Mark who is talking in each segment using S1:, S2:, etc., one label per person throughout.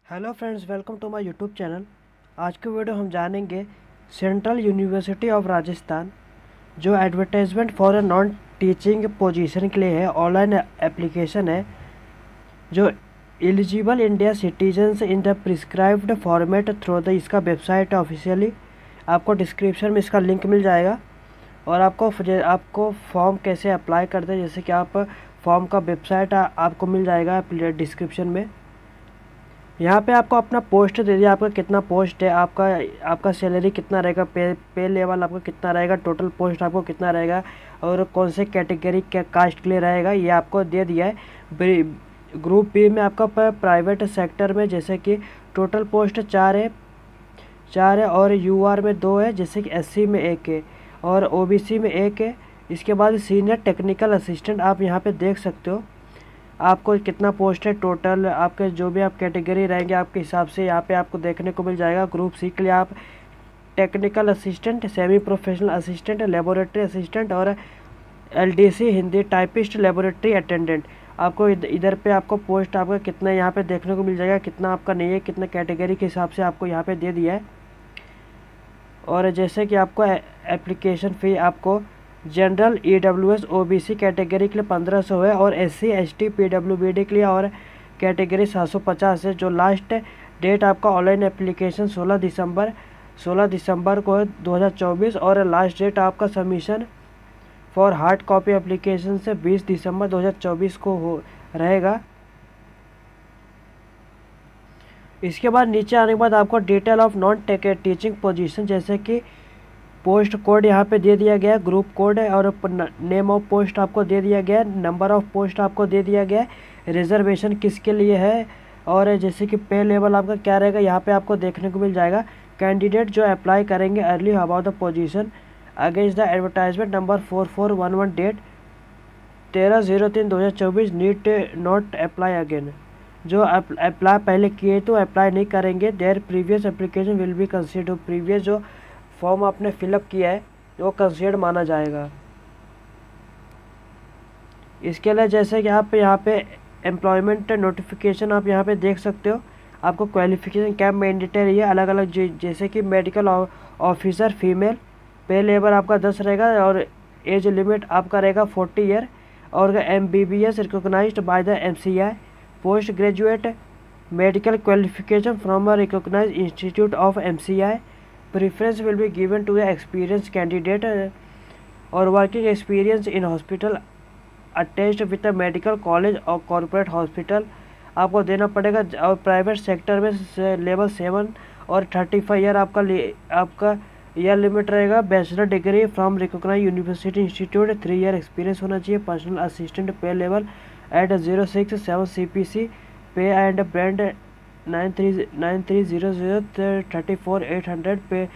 S1: Hello friends, welcome to my YouTube channel. आज के video हम जानेंगे सेंट्रल यूनिवर्सिटी ऑफ राजस्थान जो advertisement for a non teaching position के लिए है, ऑनलाइन एप्लीकेशन है जो eligible India citizens in the prescribed format through the इसका वेबसाइट ऑफिशियली। आपको डिस्क्रिप्शन में इसका लिंक मिल जाएगा और आपको फॉर्म कैसे अप्लाई करते हैं, जैसे कि आप फॉर्म का वेबसाइट आपको मिल जाएगा डिस्क्रिप्शन में। यहाँ पे आपको अपना पोस्ट दे दिया, आपका कितना पोस्ट है, आपका सैलरी कितना रहेगा, पे लेवल आपका कितना रहेगा, टोटल पोस्ट आपको कितना रहेगा और कौन से कैटेगरी के कास्ट के लिए रहेगा, ये आपको दे दिया है। ग्रुप बी में आपका प्राइवेट सेक्टर में जैसे कि टोटल पोस्ट चार है और यूआर में 2 है, जैसे कि एससी में 1 है और ओबीसी में 1 है। इसके बाद सीनियर टेक्निकल असिस्टेंट आप यहाँ पे देख सकते हो आपको कितना पोस्ट है टोटल, आपके जो भी आप कैटेगरी रहेंगे आपके हिसाब से यहाँ पे आपको देखने को मिल जाएगा। ग्रुप सी के लिए आप technical assistant, semi professional assistant, laboratory assistant और LDC Hindi typist, laboratory attendant, आपको इधर पे आपको पोस्ट आपका कितना यहाँ पे देखने को मिल जाएगा, कितना आपका नहीं है, कितना कैटेगरी के हिसाब से आपको यहाँ पे दे दिया है। और जैसे कि आपको एप्लीकेशन फ़ी आपको जनरल EWS OBC कैटेगरी के लिए 1500 है और SC ST PWBD के लिए और कैटेगरी 750 है। जो लास्ट डेट आपका ऑनलाइन एप्लीकेशन 16 दिसंबर को है 2024 और लास्ट डेट आपका submission for hard copy application से 20 दिसंबर 2024 को हो रहेगा। इसके बाद नीचे आने के बाद आपको detail of non teaching position, जैसे कि पोस्ट कोड यहाँ पे दे दिया गया है, ग्रुप कोड है और नेम ऑफ पोस्ट आपको दे दिया गया है, नंबर ऑफ पोस्ट आपको दे दिया गया है, रिजर्वेशन किसके लिए है और जैसे कि पे लेवल आपका क्या रहेगा यहाँ पे आपको देखने को मिल जाएगा। कैंडिडेट जो अप्लाई करेंगे early about the position against the advertisement number 4411 date 13/03/2024 need not apply again. जो अप्लाई पहले किए तो अप्लाई नहीं करेंगे, their previous application will be considered. Previous जो फॉर्म आपने फिलअप किया है वो कंसिडर्ड माना जाएगा। इसके लिए जैसे कि आप यहाँ पे एम्प्लॉयमेंट नोटिफिकेशन आप यहाँ पे देख सकते हो, आपको क्वालिफिकेशन क्या मैंडेटरी है अलग अलग, जैसे कि मेडिकल ऑफिसर फीमेल, पे लेवल आपका 10 रहेगा और एज लिमिट आपका रहेगा 40 ईयर और MBBS recognised by the MCI, post graduate medical qualification from a recognised institute of MCI, preference will be given to the experienced candidate or working experience in hospital attached with a medical college or corporate hospital आपको देना पड़ेगा। और private sector में level 7 और 35 year आपका year limit रहेगा। Bachelor degree from recognised university institute, 3 year experience होना चाहिए। Personal assistant pay level eight 067 CPC, pay and brand 9300 pay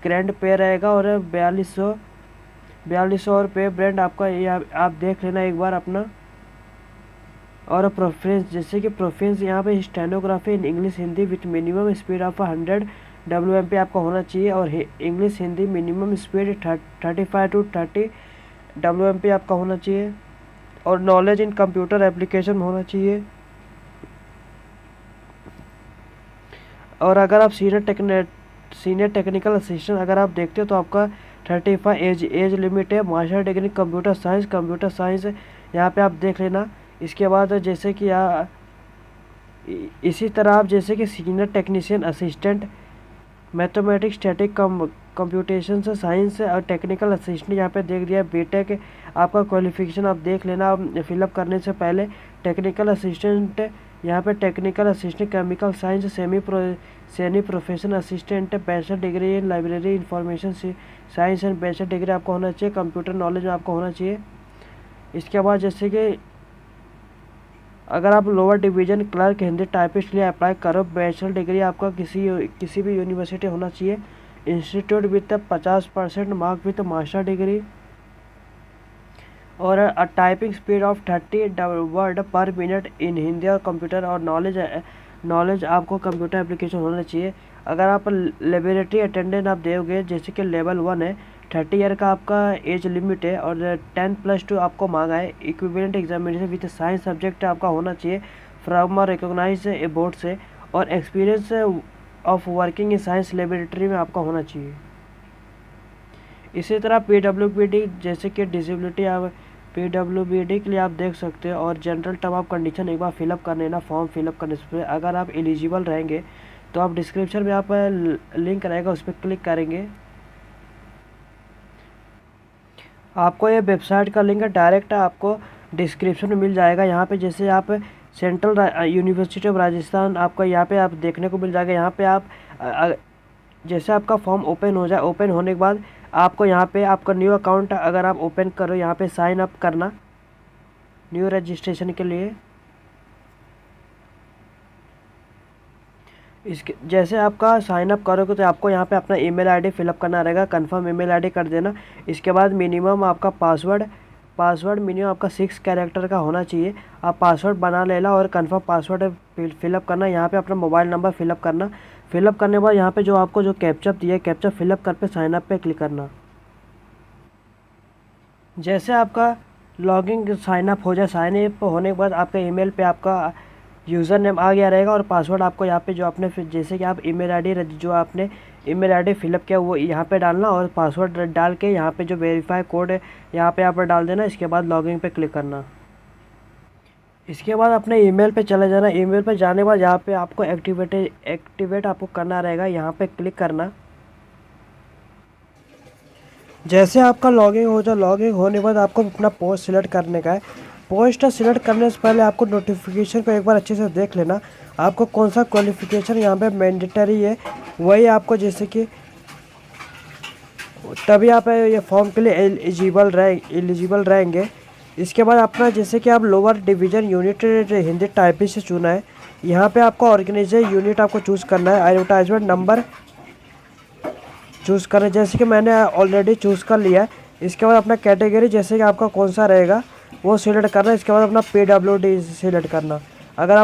S1: grand पे रहेगा और 4200 और पे ब्रांड आपका ये आप देख लेना एक बार अपना। और प्रोफेंस, जैसे कि प्रोफेंस यहाँ पे stenography in English Hindi with minimum speed of 100 WMP आपका होना चाहिए और English Hindi minimum speed 35 to 30 WMP आपका होना चाहिए और नॉलेज इन कंप्यूटर एप्लीकेशन होना चाहिए। और अगर आप सीनियर टेक्निकल असिस्टेंट अगर आप देखते हो तो आपका 35 एज लिमिट है। मास्टर डिग्री कंप्यूटर साइंस यहाँ पे आप देख लेना। इसके बाद जैसे कि इसी तरह आप जैसे कि senior technician assistant mathematics static computation science और टेक्निकल असिस्टेंट यहाँ पे देख दिया। बीटेक आपका क्वालिफिकेशन आप देख लेना फिलअप करने से पहले। टेक्निकल असिस्टेंट यहाँ पे technical assistant chemical science, semi professional assistant, bachelor degree in library information science and bachelor degree आपको होना चाहिए। कंप्यूटर नॉलेज आपको होना चाहिए। इसके बाद जैसे कि अगर आप lower division clerk Hindi typist लिए अप्लाई करो, बैचलर डिग्री आपका किसी भी यूनिवर्सिटी होना चाहिए। Institute with 50% mark with master degree और typing speed of 30 word per minute in Hindi और कंप्यूटर और नॉलेज आपको कंप्यूटर एप्लीकेशन होना चाहिए। अगर आप लेबोरेटरी अटेंडेंट आप दोगे, जैसे कि लेवल 1 है, 30 ईयर का आपका एज लिमिट है और 10+2 आपको मांगा है। Equivalent examination with science subject आपका होना चाहिए फ्रॉम रिकॉग्नाइज बोर्ड से और experience of working in science laboratory में आपका होना चाहिए। इसी तरह PWBD जैसे कि डिसेबिलिटी, आप PWBD के लिए आप देख सकते हो। और जनरल टर्म ऑफ कंडीशन एक बार फिलअप कर लेना फॉर्म फिलअप करने से। अगर आप एलिजिबल रहेंगे तो आप डिस्क्रिप्शन में आप लिंक रहेगा उस पर क्लिक करेंगे, आपको ये वेबसाइट का लिंक डायरेक्ट आपको डिस्क्रिप्शन में मिल जाएगा। यहाँ पे जैसे आप सेंट्रल यूनिवर्सिटी ऑफ राजस्थान आपको यहाँ पे आप देखने को मिल जाएगा। यहाँ पे आप जैसे आपका फॉर्म ओपन हो जाए, ओपन होने के बाद आपको यहाँ पे आपका न्यू अकाउंट अगर आप ओपन करो, यहाँ पे साइन अप करना न्यू रजिस्ट्रेशन के लिए। इसके जैसे आपका साइन अप करोगे तो आपको यहाँ पे अपना ईमेल आईडी फिलअप करना रहेगा, कंफर्म ईमेल आईडी कर देना। इसके बाद मिनिमम आपका पासवर्ड मिनिमम आपका 6 कैरेक्टर का होना चाहिए। आप पासवर्ड बना लेना और कंफर्म पासवर्ड फिलअप करना। यहाँ पे अपना मोबाइल नंबर फिलअप करना। फिलअप करने के बाद यहाँ पे जो आपको जो कैप्चा दिया है, कैप्चा फिलअप कर पे साइन अप पे क्लिक करना। जैसे आपका लॉगिन साइन अप हो जाए, साइन अप होने के बाद आपका ईमेल पे आपका यूज़र नेम आ गया रहेगा और पासवर्ड आपको यहाँ पे जो आपने फिर जैसे कि आप ईमेल आईडी जो आपने ईमेल आईडी फिलअप किया वो यहाँ पे डालना और पासवर्ड डाल के यहाँ पे जो वेरीफाई कोड है यहाँ पे आप डाल देना। इसके बाद लॉगिन पे क्लिक करना। इसके बाद अपने ईमेल पे चले जाना। ईमेल पे जाने के बाद यहाँ पे आपको एक्टिवेट आपको करना रहेगा, यहाँ पे क्लिक करना। जैसे आपका लॉगिन हो जाए, लॉगिन होने के बाद आपको अपना पोस्ट सिलेक्ट करने का है। पोस्ट सिलेक्ट करने से पहले आपको नोटिफिकेशन को एक बार अच्छे से देख लेना, आपको कौन सा क्वालिफिकेशन यहाँ पे मैंडेटरी है वही आपको, जैसे कि तभी आप ये फॉर्म के लिए एलिजिबल रहेंगे। इसके बाद अपना जैसे कि आप lower division unit Hindi typing से चुना है, यहाँ पे आपको ऑर्गेनाइजर यूनिट आपको चूज़ करना है। एडवर्टाइजमेंट नंबर चूज़ करना है, जैसे कि मैंने ऑलरेडी चूज़ कर लिया है। इसके बाद अपना कैटेगरी जैसे कि आपका कौन सा रहेगा वो सिलेक्ट करना। इसके बाद अपना PWD सिलेक्ट करना। अगर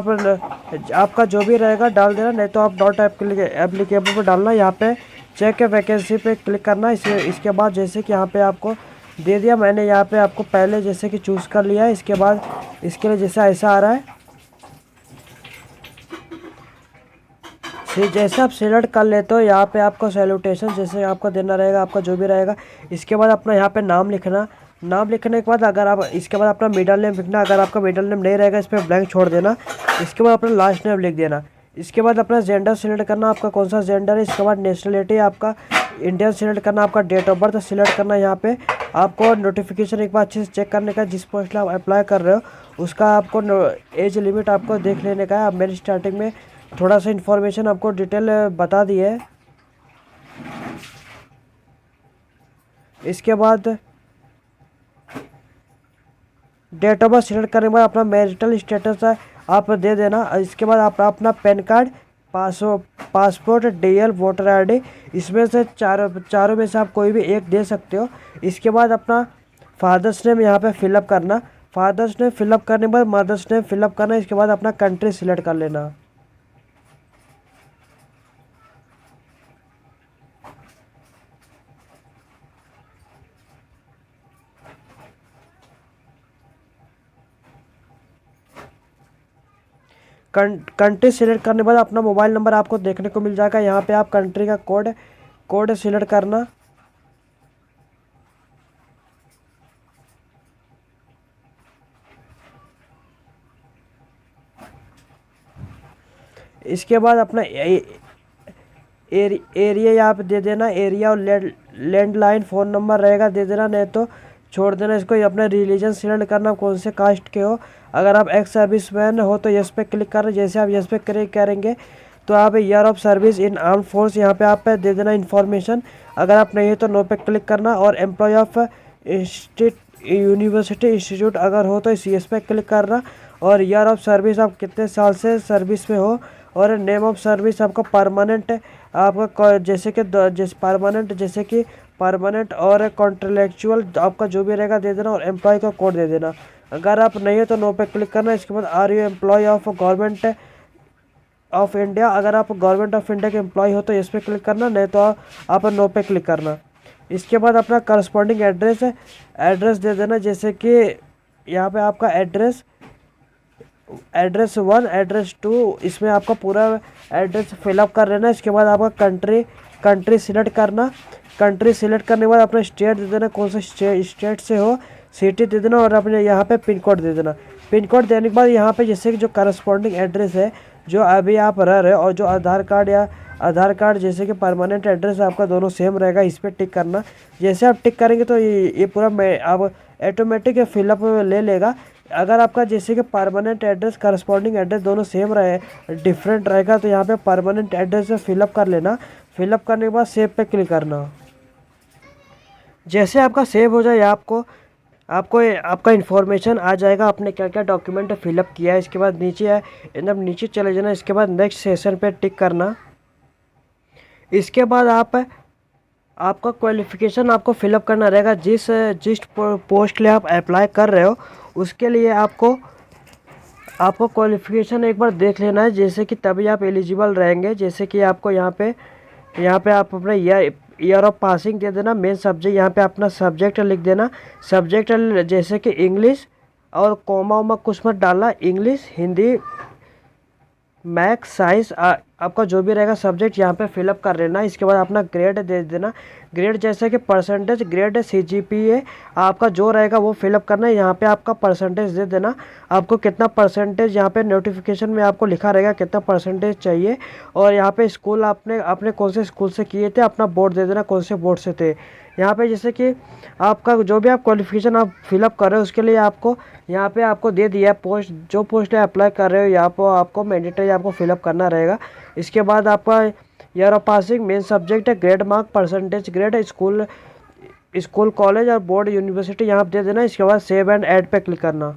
S1: आपका जो भी रहेगा डाल देना, नहीं तो आप डॉट एप्लीकेबल पर डालना। यहाँ पे चेक वैकेंसी पे क्लिक करना। इसके बाद जैसे कि यहाँ पे आपको दे दिया, मैंने यहाँ पे आपको पहले जैसे कि चूज़ कर लिया है। इसके बाद इसके लिए जैसा ऐसा आ रहा है, जैसे आप सिलेक्ट कर लेते हो यहाँ पे आपको सैल्यूटेशन जैसे आपको देना रहेगा, आपका जो भी रहेगा। इसके बाद अपना यहाँ पे नाम लिखना। नाम लिखने के बाद अगर आप इसके बाद अपना मिडल नेम लिखना। अगर आपका मिडल नेम नहीं रहेगा इस पर ब्लैंक छोड़ देना। इसके बाद अपना लास्ट नेम लिख देना। इसके बाद अपना जेंडर सिलेक्ट करना, आपका कौन सा जेंडर है। इसके बाद नेशनलिटी आपका इंडियन सिलेक्ट करना, आपका डेट ऑफ बर्थ सिलेक्ट करना। यहाँ पे आपको नोटिफिकेशन एक बार अच्छे से चेक करने का, जिस पोस्ट आप अप्लाई कर रहे हो उसका आपको एज लिमिट आपको देख लेने का है। अब मैंने स्टार्टिंग में थोड़ा सा इन्फॉर्मेशन आपको डिटेल बता दी है। इसके बाद डेट ऑफ बर्थ सिलेक्ट करने के बाद अपना मैरिटल स्टेटस है आप दे देना। इसके बाद आप अपना pan card, passport, DL, voter ID इसमें से चारों में से आप कोई भी एक दे सकते हो। इसके बाद अपना फादर्स नेम यहाँ पे फिलअप करना। फादर्स नेम फिलअप करने के बाद मदर्स नेम फिलअप करना। इसके बाद अपना कंट्री सिलेक्ट कर लेना। कंट्री सिलेक्ट करने के बाद अपना मोबाइल नंबर आपको देखने को मिल जाएगा। यहाँ पे आप कंट्री का कोड सिलेक्ट करना। इसके बाद अपना एरिया यहाँ पे दे देना। एरिया और लैंडलाइन फ़ोन नंबर रहेगा दे देना, नहीं तो छोड़ देना। इसको अपना रिलीजन सिलेक्ट करना, कौन से कास्ट के हो। अगर आप एक्स सर्विसमैन हो तो यस पे क्लिक करना। जैसे आप यस पे क्लिक करेंगे तो आप year of service in arm force यहाँ पे आप दे देना इन्फॉर्मेशन। अगर आप नहीं है तो नो पे क्लिक करना। और एम्प्लॉय ऑफ यूनिवर्सिटी इंस्टीट्यूट अगर हो तो इस यस पे क्लिक करना। और ईयर ऑफ सर्विस आप कितने साल से सर्विस में हो। और नेम ऑफ सर्विस आपका परमानेंट आपका जैसे कि परमानेंट और कॉन्ट्रेक्चुअल आपका जो भी रहेगा दे देना। और एम्प्लॉय का कोड दे देना। अगर आप नहीं है तो नो पे क्लिक करना। इसके बाद are you employ of government of India. अगर आप गवर्नमेंट ऑफ इंडिया के एम्प्लॉय हो तो इस पर क्लिक करना, नहीं तो आप नो पे क्लिक करना। इसके बाद अपना करस्पॉन्डिंग एड्रेस दे देना। जैसे कि यहाँ पे आपका एड्रेस एड्रेस 1, एड्रेस 2, इसमें आपका पूरा एड्रेस फिलअप कर लेना। इसके बाद आपका कंट्री सिलेक्ट करना। कंट्री सिलेक्ट करने के बाद अपना स्टेट दे देना, कौन सा स्टेट से हो, सिटी दे देना और अपने यहाँ पे पिन कोड दे देना। पिन कोड देने के बाद यहाँ पे जैसे कि जो करस्पॉन्डिंग एड्रेस है जो अभी आप रह रहे हो और जो आधार कार्ड जैसे कि परमानेंट एड्रेस आपका दोनों सेम रहेगा, इस पर टिक करना। जैसे आप टिक करेंगे तो ये पूरा आप ऑटोमेटिक फिलअप ले लेगा। अगर आपका जैसे कि परमानेंट एड्रेस करस्पॉन्डिंग एड्रेस दोनों सेम रहे, डिफरेंट रहेगा, तो यहाँ पे परमानेंट एड्रेस से फिलअप कर लेना। फिलअप करने के बाद सेव पे क्लिक करना। जैसे आपका सेव हो जाए आपको आपका इन्फॉर्मेशन आ जाएगा, आपने क्या क्या डॉक्यूमेंट फिलअप किया है। इसके बाद नीचे है एकदम नीचे चले जाना। इसके बाद नेक्स्ट सेशन पे टिक करना। इसके बाद आपका क्वालिफ़िकेशन आपको फिलअप करना रहेगा। जिस पोस्ट के लिए आप अप्लाई कर रहे हो उसके लिए आपको क्वालिफ़िकेशन एक बार देख लेना है, जैसे कि तभी आप एलिजिबल रहेंगे। जैसे कि आपको यहाँ पे आप अपना ईयर ऑफ पासिंग दे देना। मेन सब्जेक्ट यहाँ पे अपना सब्जेक्ट लिख देना। सब्जेक्ट जैसे कि इंग्लिश और कॉमा वॉमा कुछ मत डालना। इंग्लिश, हिंदी, मैथ्स, साइंस आपका जो भी रहेगा सब्जेक्ट यहाँ पे फिलअप कर लेना। इसके बाद अपना ग्रेड दे देना। ग्रेड जैसे कि परसेंटेज, ग्रेड, CGPA आपका जो रहेगा वो फिलअप करना है। यहाँ पे आपका परसेंटेज दे देना। आपको कितना परसेंटेज यहाँ पे नोटिफिकेशन में आपको लिखा रहेगा कितना परसेंटेज चाहिए। और यहाँ पे स्कूल आपने कौन से स्कूल से किए थे, अपना बोर्ड दे देना कौन से बोर्ड से थे। यहाँ पे जैसे कि आपका जो भी आप क्वालिफिकेशन आप फिलअप कर रहे हो उसके लिए आपको यहाँ पे आपको दे दिया पोस्ट, जो पोस्ट अप्लाई कर रहे हो यहाँ पर आपको मैंडेटरी आपको फिलअप करना रहेगा। इसके बाद आपका year of passing, main subject है, grade, mark, percentage, grade, school college और बोर्ड यूनिवर्सिटी यहाँ दे देना। इसके बाद सेव एंड ऐड पे क्लिक करना।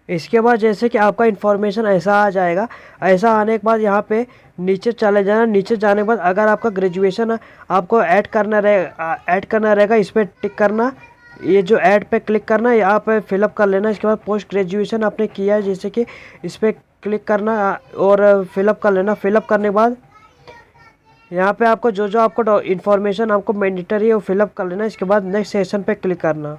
S1: इसके बाद जैसे कि आपका इन्फॉर्मेशन ऐसा आ जाएगा। ऐसा आने के बाद यहाँ पे नीचे चले जाना। नीचे जाने के बाद अगर आपका ग्रेजुएशन आपको ऐड करना रहेगा, इस पर टिक करना। ये जो ऐड पे क्लिक करना, यहाँ पे फिलअप कर लेना। इसके बाद पोस्ट ग्रेजुएशन आपने किया है जैसे कि इस पर क्लिक करना और फिलअप कर लेना। फिलअप करने के बाद यहाँ पे आपको जो आपको इन्फॉर्मेशन आपको मैंडेटरी है वो फिलअप कर लेना। इसके बाद नेक्स्ट सेशन पे क्लिक करना।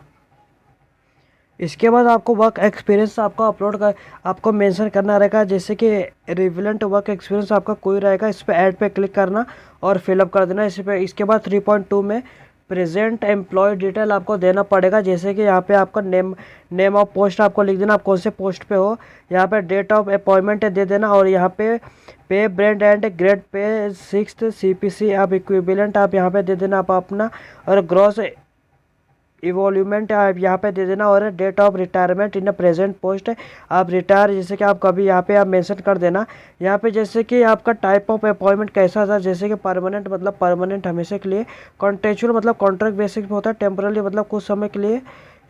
S1: इसके बाद आपको वर्क एक्सपीरियंस आपको मेंशन करना रहेगा, जैसे कि रिलेवेंट वर्क एक्सपीरियंस आपका कोई रहेगा, इस पर ऐड पे क्लिक करना और फिलअप कर देना इस पे। इसके बाद 3.2 में प्रेजेंट एम्प्लॉय डिटेल आपको देना पड़ेगा, जैसे कि यहाँ पे आपका नेम ऑफ पोस्ट आपको लिख देना, आप कौन से पोस्ट पे हो। यहाँ पे डेट ऑफ अपॉइंटमेंट दे देना और यहाँ पे brand and grade pay 6th CPC आप इक्विवेलेंट आप यहाँ पे दे देना आप अपना। और ग्रॉस इवोल्यूमेंट आप यहाँ पे दे देना। और date of retirement in present post आप रिटायर जैसे कि आप कभी यहाँ पे आप मेंशन कर देना। यहाँ पे जैसे कि आपका टाइप ऑफ अपॉइंटमेंट कैसा था, जैसे कि परमानेंट मतलब परमानेंट हमेशा के लिए, कॉन्ट्रेक्चुअल मतलब कॉन्ट्रैक्ट बेसिस पे होता है, टेम्पररी मतलब कुछ समय के लिए,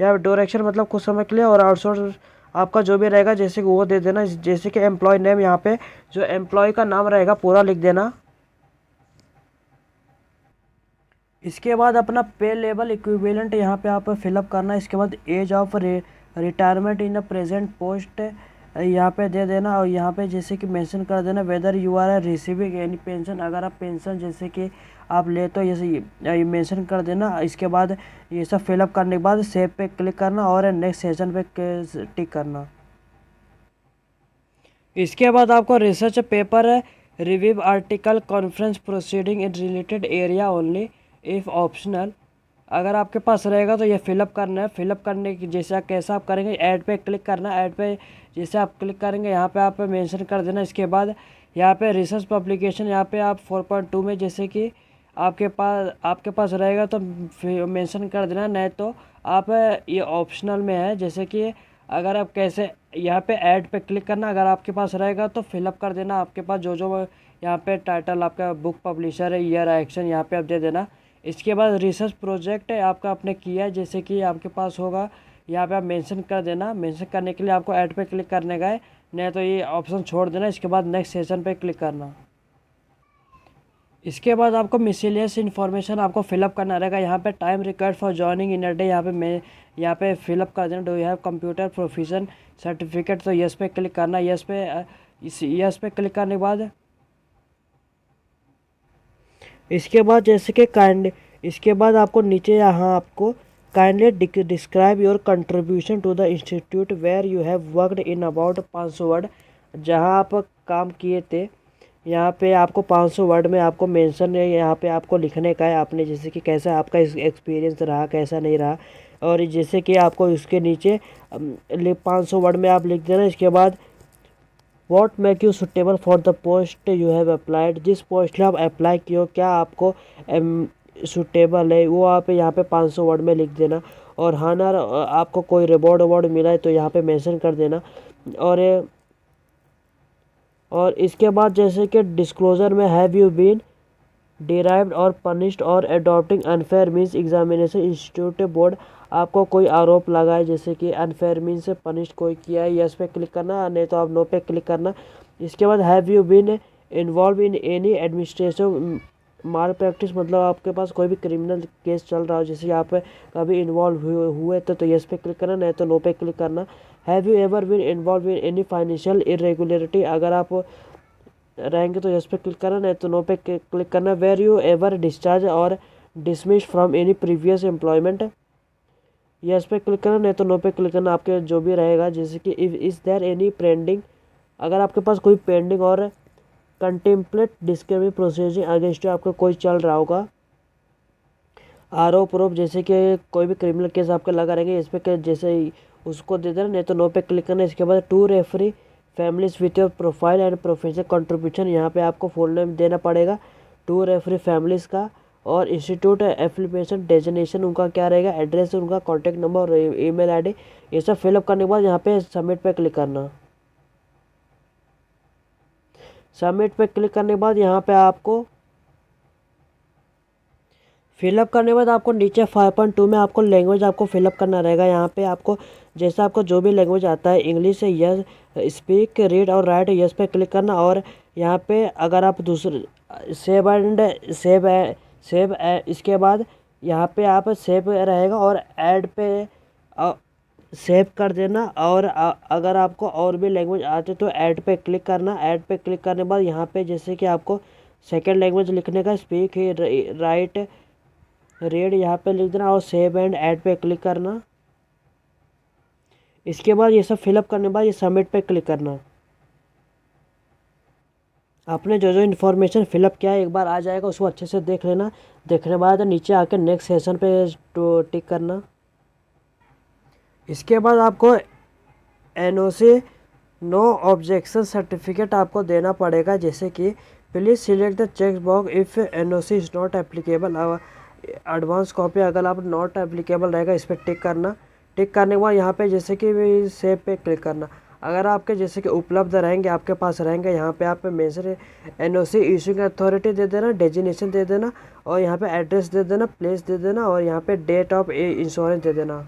S1: या ड्यूरेशन मतलब कुछ समय के लिए, और आउटसोर्स आपका जो भी रहेगा जैसे कि वो दे देना। जैसे कि एम्प्लॉय नेम यहाँ पे जो एम्प्लॉय का नाम रहेगा पूरा लिख देना। इसके बाद अपना पे लेवल इक्विवेलेंट यहाँ पे आप फिलअप करना। इसके बाद age of retirement in the present post यहाँ पे दे देना। और यहाँ पे जैसे कि मेंशन कर देना whether you are receiving any pension, अगर आप पेंशन जैसे कि आप ले तो ये मेंशन कर देना। इसके बाद ये सब फिलअप करने के बाद सेव पे क्लिक करना और नेक्स्ट सेशन पे टिक करना। इसके बाद आपको research paper review article conference proceeding in related area only if optional अगर आपके पास रहेगा तो ये फिलअप करना है। फिलअप करने की जैसे कैसा आप करेंगे, ऐड पे क्लिक करना। ऐड पे जैसे आप क्लिक करेंगे यहाँ पे आप मेंशन कर देना। इसके बाद यहाँ पे रिसर्च पब्लिकेशन यहाँ पे आप 4.2 में जैसे कि आपके पास रहेगा तो मेंशन कर देना, नहीं तो आप ये ऑप्शनल में है। जैसे कि अगर आप कैसे यहाँ पे ऐड पे क्लिक करना, अगर आपके पास रहेगा तो फिलअप कर देना। आपके पास जो यहाँ पे टाइटल आपका बुक पब्लिशर है, ईयर, एक्शन यहाँ पे आप दे देना। इसके बाद रिसर्च प्रोजेक्ट है आपका आपने किया है जैसे कि आपके पास होगा, यहाँ पे आप मेंशन कर देना। मेंशन करने के लिए आपको ऐड पे क्लिक करने का है, नहीं तो ये ऑप्शन छोड़ देना। इसके बाद नेक्स्ट सेशन पे क्लिक करना। इसके बाद आपको मिसलेनियस इन्फॉर्मेशन आपको फिलअप करना रहेगा। यहाँ पे time required for joining in a day यहाँ पे फिलअप कर देना। Do you have computer proficiency certificate, तो यस पे क्लिक करना। यस पे क्लिक करने के बाद इसके बाद जैसे कि इसके बाद आपको नीचे यहाँ आपको kindly describe your contribution to the institute where you have worked in about 500 word. जहाँ आप काम किए थे यहाँ पे आपको 500 वर्ड में आपको मेंशन है, यहाँ पे आपको लिखने का है आपने जैसे कि कैसा आपका एक्सपीरियंस रहा, कैसा नहीं रहा। और जैसे कि आपको इसके नीचे 500 वर्ड में आप लिख देना। इसके बाद what make you suitable for the post you have applied. जिस पोस्ट में आप अप्लाई किए हो क्या आपको सुटेबल है, वो आप यहाँ पे 500 वर्ड में लिख देना। और हाँ ना आपको कोई रिवॉर्ड अवार्ड मिला है तो यहाँ पे मेंशन कर देना। और इसके बाद जैसे कि डिस्क्लोजर में हैव यू बीन डिराइव्ड और पनिश्ड और adopting unfair means examination institute board. आपको कोई आरोप लगा है जैसे कि अनफेयर मीन्स से पनिश्ड कोई किया है, यस पे क्लिक करना, नहीं तो आप नो पे क्लिक करना। इसके बाद have you been involve in any administrative malpractice, मतलब आपके पास कोई भी क्रिमिनल केस चल रहा हो जैसे आप कभी इन्वॉल्व हुए तो यस पे क्लिक करना, नहीं तो नो पे क्लिक करना। Have you ever been involve in any financial irregularity, अगर आप रहेंगे तो यस पे क्लिक करना, नहीं तो नो पे क्लिक करना। वेर यू एवर डिस्चार्ज और dismiss from any previous employment, yes पे क्लिक करना, नहीं तो नो पे क्लिक करना। आपके जो भी रहेगा जैसे कि इज देयर एनी पेंडिंग, अगर आपके पास कोई पेंडिंग और कंटेम्पलेट डिस्कवरी प्रोसीजिंग अगेंस्ट आपका कोई चल रहा होगा आरोप प्रूफ, जैसे कि कोई भी क्रिमिनल केस आपके लगा रहेंगे इस पे जैसे ही उसको दे देना, नहीं तो नो पे क्लिक करना। इसके बाद two referee familiar with your profile and professional contribution, यहाँ पे आपको फुल नेम देना पड़ेगा टू रेफरी फैमिलीज का। और इंस्टीट्यूट एप्लीकेशन डेजिनेशन उनका क्या रहेगा, एड्रेस उनका, कॉन्टैक्ट नंबर और ईमेल आईडी, ये सब फिलअप करने के बाद यहाँ पे सबमिट पे क्लिक करना। सबमिट पे क्लिक करने के बाद यहाँ पे आपको फिलअप करने के बाद आपको नीचे 5.2 में आपको लैंग्वेज आपको फिलअप करना रहेगा। यहाँ पे आपको जैसा आपको जो भी लैंग्वेज आता है, इंग्लिश है यस, स्पीक, रीड और राइट यस पे क्लिक करना। और यहाँ पे अगर आप दूसरे सेव इसके बाद यहाँ पे आप सेव रहेगा और ऐड पे सेव कर देना। और अगर आपको और भी लैंग्वेज आते तो ऐड पे क्लिक करना। ऐड पे क्लिक करने के बाद यहाँ पे जैसे कि आपको सेकेंड लैंग्वेज लिखने का, स्पीक, राइट, रीड यहाँ पे लिख देना और सेव एंड ऐड पे क्लिक करना। इसके बाद ये सब फिलअप करने के बाद ये सबमिट पे क्लिक करना। आपने जो जो इन्फॉर्मेशन फिलअप किया है एक बार आ जाएगा, उसको अच्छे से देख लेना। देखने के बाद नीचे आके नेक्स्ट सेशन पे टिक करना। इसके बाद आपको एनओसी नो ऑब्जेक्शन सर्टिफिकेट आपको देना पड़ेगा, जैसे कि please select the check box if NOC is not applicable. Advance copy अगर आप नॉट एप्लीकेबल रहेगा इस पर टिक करना। टिक करने के बाद यहाँ पे जैसे कि सेव पे क्लिक करना। अगर आपके जैसे कि उपलब्ध रहेंगे, आपके पास रहेंगे, यहाँ पे आप मेंशन एनओसी इशूइंग अथॉरिटी दे देना, डेजिनेशन दे देना और यहाँ पे एड्रेस दे देना, प्लेस दे देना और यहाँ पे डेट ऑफ इंश्योरेंस दे देना।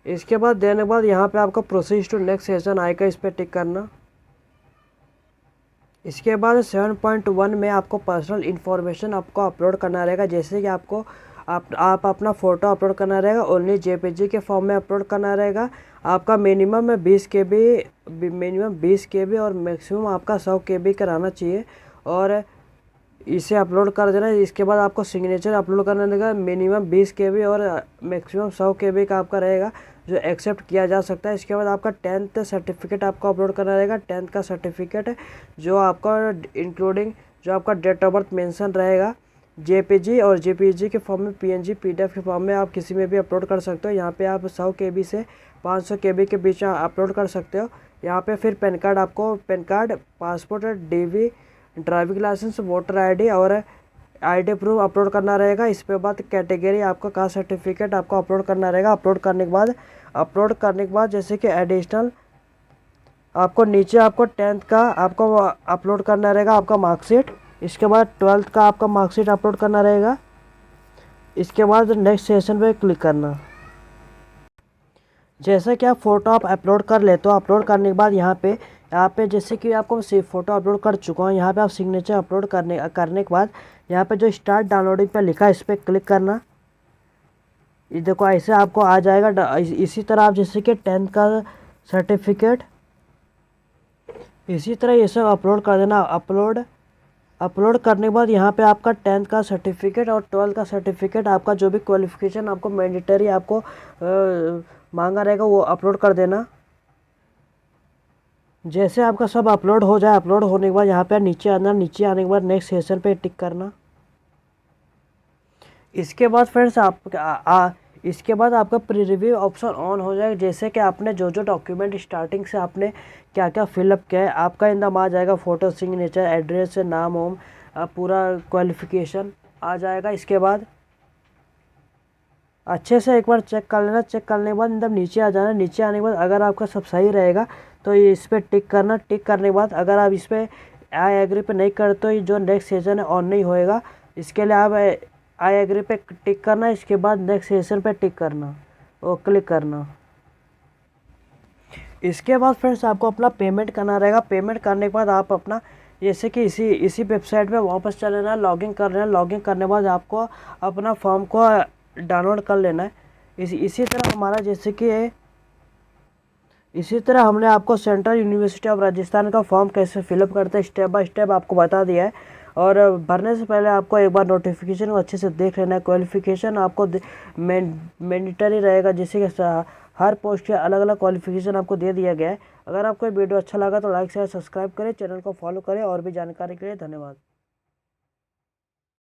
S1: इसके बाद देने के बाद यहाँ पे आपको प्रोसीड टू नेक्स्ट सेशन आएगा, इस पर टिक करना। इसके बाद 7.1 में आपको पर्सनल इन्फॉर्मेशन आपको अपलोड करना रहेगा, जैसे कि आपको आप अपना फ़ोटो अपलोड करना रहेगा, ओनली जेपीजी के फॉर्म में अपलोड करना रहेगा। आपका मिनिमम है 20 KB और मैक्सिमम आपका 100 KB का रहना चाहिए और इसे अपलोड कर देना। इसके बाद आपको सिग्नेचर अपलोड करना रहेगा, मिनिमम 20 KB और मैक्सिमम 100 KB का आपका रहेगा जो एक्सेप्ट किया जा सकता है। इसके बाद आपका 10th सर्टिफिकेट आपको अपलोड करना रहेगा, 10th का सर्टिफिकेट जो आपका इंक्लूडिंग जो आपका डेट ऑफ बर्थ मेंशन रहेगा, जेपीजी और जेपीजी के फॉर्म में, पीएनजी, पीडीएफ के फॉर्म में आप किसी में भी अपलोड कर सकते हो। यहाँ पे आप 100 KB से 500 KB के बीच अपलोड कर सकते हो। यहाँ पे फिर पैन कार्ड, आपको PAN card, passport, DV, driving licence, voter ID और आईडी प्रूफ अपलोड करना रहेगा। इस पे बाद कैटेगरी आपका कास्ट सर्टिफिकेट आपको अपलोड करना रहेगा। अपलोड करने के बाद जैसे कि एडिशनल आपको नीचे आपको 10th का आपको अपलोड करना रहेगा आपका मार्कशीट। इसके बाद 12th का आपका मार्कशीट अपलोड करना रहेगा। इसके बाद नेक्स्ट सेशन पे क्लिक करना। जैसे कि आप फ़ोटो आप अपलोड कर लेते हो, अपलोड करने के बाद यहाँ पे जैसे कि आपको फ़ोटो अपलोड कर चुका हूँ, यहाँ पे आप सिग्नेचर अपलोड करने के बाद यहाँ पे जो स्टार्ट डाउनलोडिंग पे लिखा है इस पर क्लिक करना। ये देखो ऐसे आपको आ जाएगा। इसी तरह आप जैसे कि 10th का सर्टिफिकेट इसी तरह ये सब अपलोड कर देना। अपलोड अपलोड करने के बाद यहाँ पे आपका 10th का सर्टिफिकेट और 12th का सर्टिफिकेट, आपका जो भी क्वालिफिकेशन आपको मैंडेटरी आपको मांगा रहेगा वो अपलोड कर देना। जैसे आपका सब अपलोड हो जाए, अपलोड होने के बाद यहाँ पे नीचे आना, नीचे आने के बाद नेक्स्ट सेशन पे टिक करना। इसके बाद फ्रेंड्स इसके बाद आपका प्री रिव्यू ऑप्शन ऑन हो जाएगा। जैसे कि आपने जो जो डॉक्यूमेंट स्टार्टिंग से आपने क्या क्या फिलअप किया है, आपका एकदम आ जाएगा। फ़ोटो, सिग्नेचर, एड्रेस, नाम वाम, पूरा क्वालिफिकेशन आ जाएगा। इसके बाद अच्छे से एक बार चेक कर लेना। चेक करने के बाद एकदम नीचे आ जाना। नीचे आने के बाद अगर आपका सब सही रहेगा तो इस पर टिक करना। टिक करने के बाद अगर आप इस पर आई एग्री पे नहीं करते तो जो नेक्स्ट सेशन है ऑन नहीं होएगा। इसके लिए आप आई एग्री पे टिक करना। इसके बाद नेक्स्ट सेशन पे टिक करना और क्लिक करना। इसके बाद फ्रेंड्स आपको अपना पेमेंट करना रहेगा। पेमेंट करने के बाद आप अपना जैसे कि इसी वेबसाइट पे वापस चले जाना, लॉगिन कर लेना। लॉगिन करने के बाद आपको अपना फॉर्म को डाउनलोड कर लेना है। इसी तरह हमारा जैसे कि इसी तरह हमने आपको सेंट्रल यूनिवर्सिटी ऑफ राजस्थान का फॉर्म कैसे फिलअप करते हैं स्टेप बाय स्टेप आपको बता दिया है। और भरने से पहले आपको एक बार नोटिफिकेशन को अच्छे से देख लेना है। क्वालिफिकेशन आपको मैंडेटरी रहेगा, जैसे कि हर पोस्ट के अलग अलग क्वालिफिकेशन आपको दे दिया गया है। अगर आपको वीडियो अच्छा लगा तो लाइक शेयर सब्सक्राइब करें, चैनल को फॉलो करें। और भी जानकारी के लिए धन्यवाद।